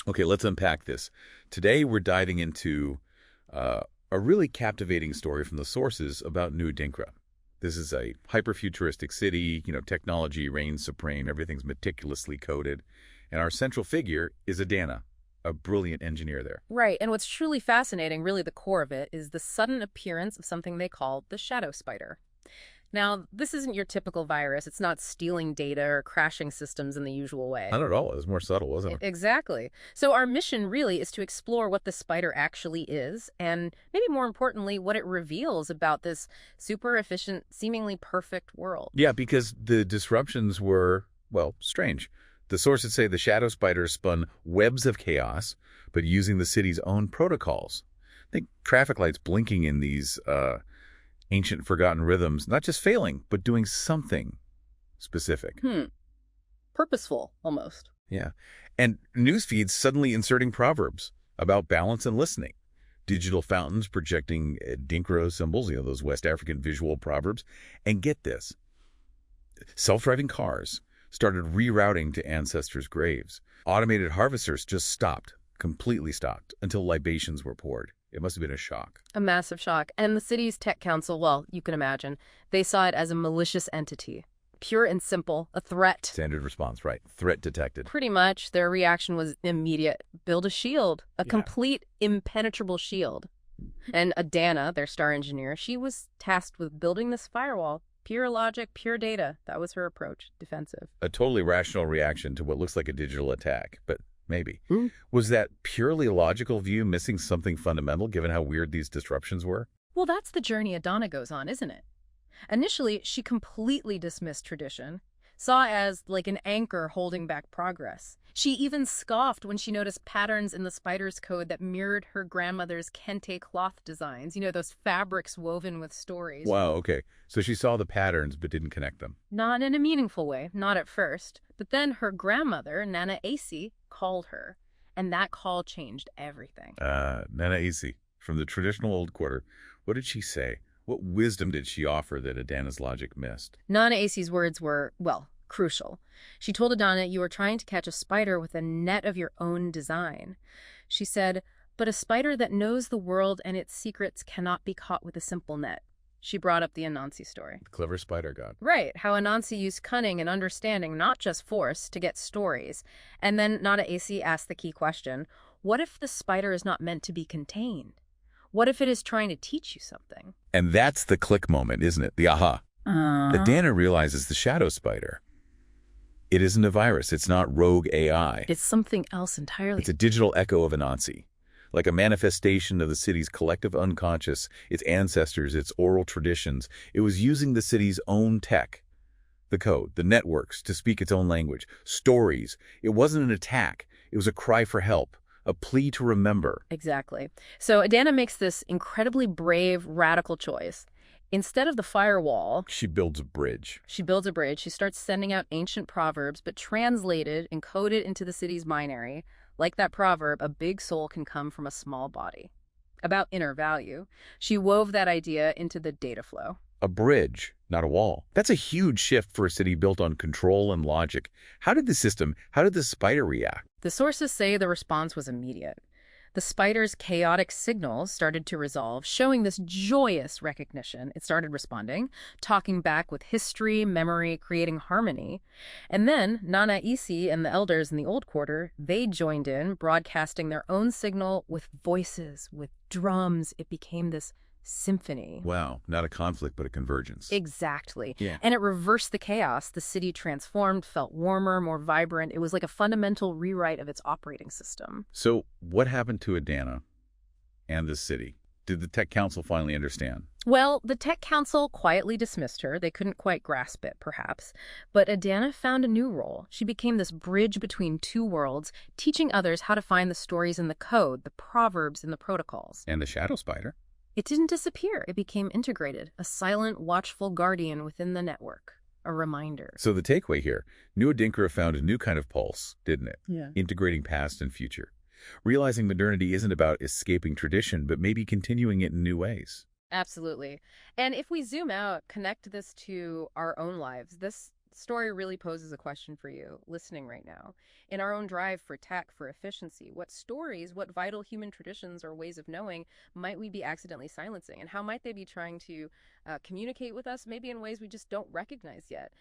Okay, let's unpack this. Today, we're diving into a really captivating story from the sources about New Adinkra. This is a hyper-futuristic city, technology reigns supreme, everything's meticulously coded, and our central figure is Adanna, a brilliant engineer there. Right, and what's truly fascinating, really the core of it, is the sudden appearance of something they call the shadow spider. Now, this isn't your typical virus. It's not stealing data or crashing systems in the usual way. Not at all. It was more subtle, wasn't it? Exactly. So our mission really is to explore what the spider actually is, and maybe more importantly, what it reveals about this super efficient, seemingly perfect world. Yeah, because the disruptions were, well, strange. The sources say the shadow spider spun webs of chaos, but using the city's own protocols. Think traffic lights blinking in these ancient forgotten rhythms, not just failing, but doing something specific. Purposeful, almost. Yeah. And news feeds suddenly inserting proverbs about balance and listening. Digital fountains projecting Dinkra symbols, those West African visual proverbs. And get this, self-driving cars started rerouting to ancestors' graves. Automated harvesters just stopped, completely stopped, until libations were poured. It must have been a shock. A massive shock. And the city's tech council, well, you can imagine, they saw it as a malicious entity. Pure and simple, a threat. Standard response, right. Threat detected. Pretty much. Their reaction was immediate. Build a shield. A complete, impenetrable shield. And Adanna, their star engineer, she was tasked with building this firewall. Pure logic, pure data. That was her approach. Defensive. A totally rational reaction to what looks like a digital attack, but maybe. Was that purely logical view missing something fundamental given how weird these disruptions were? Well, that's the journey Adanna goes on, isn't it? Initially, she completely dismissed tradition, saw it as like an anchor holding back progress. She even scoffed when she noticed patterns in the spider's code that mirrored her grandmother's kente cloth designs, those fabrics woven with stories. Wow, okay. So she saw the patterns but didn't connect them. Not in a meaningful way, not at first. But then her grandmother, Nana Asi, called her, and that call changed everything. Nana Asi, from the traditional old quarter, what did she say? What wisdom did she offer that Adanna's logic missed? Nana Asi's words were, well, crucial. She told Adanna, you are trying to catch a spider with a net of your own design. She said, but a spider that knows the world and its secrets cannot be caught with a simple net. She brought up the Anansi story. The clever spider god. Right, how Anansi used cunning and understanding, not just force, to get stories. And then Nana Asi asked the key question, what if the spider is not meant to be contained? What if it is trying to teach you something? And that's the click moment, isn't it? The aha. Adanna realizes the shadow spider. It isn't a virus. It's not rogue AI. It's something else entirely. It's a digital echo of Anansi, like a manifestation of the city's collective unconscious, its ancestors, its oral traditions. It was using the city's own tech, the code, the networks, to speak its own language. Stories. It wasn't an attack. It was a cry for help. A plea to remember. Exactly. So Adanna makes this incredibly brave, radical choice. Instead of the firewall, she builds a bridge. She starts sending out ancient proverbs, but translated and coded into the city's binary. Like that proverb, a big soul can come from a small body. About inner value, she wove that idea into the data flow. A bridge, not a wall. That's a huge shift for a city built on control and logic. How did the spider react? The sources say the response was immediate. The spider's chaotic signals started to resolve, showing this joyous recognition. It started responding, talking back with history, memory, creating harmony. And then Nana Isi and the elders in the old quarter, they joined in, broadcasting their own signal with voices, with drums. It became this symphony. Wow, not a conflict, but a convergence. Exactly. Yeah. And it reversed the chaos. The city transformed, felt warmer, more vibrant. It was like a fundamental rewrite of its operating system. So what happened to Adanna and the city? Did the Tech Council finally understand? Well, the Tech Council quietly dismissed her. They couldn't quite grasp it, perhaps. But Adanna found a new role. She became this bridge between two worlds, teaching others how to find the stories in the code, the proverbs, and the protocols. And the shadow spider? It didn't disappear. It became integrated, a silent, watchful guardian within the network, a reminder. So the takeaway here, New Adinkra found a new kind of pulse, didn't it? Yeah. Integrating past and future. Realizing modernity isn't about escaping tradition, but maybe continuing it in new ways. Absolutely. And if we zoom out, connect this to our own lives, this Story really poses a question for you listening right now. In our own drive for tech, for efficiency, what stories, what vital human traditions or ways of knowing might we be accidentally silencing? And how might they be trying to communicate with us, maybe in ways we just don't recognize yet?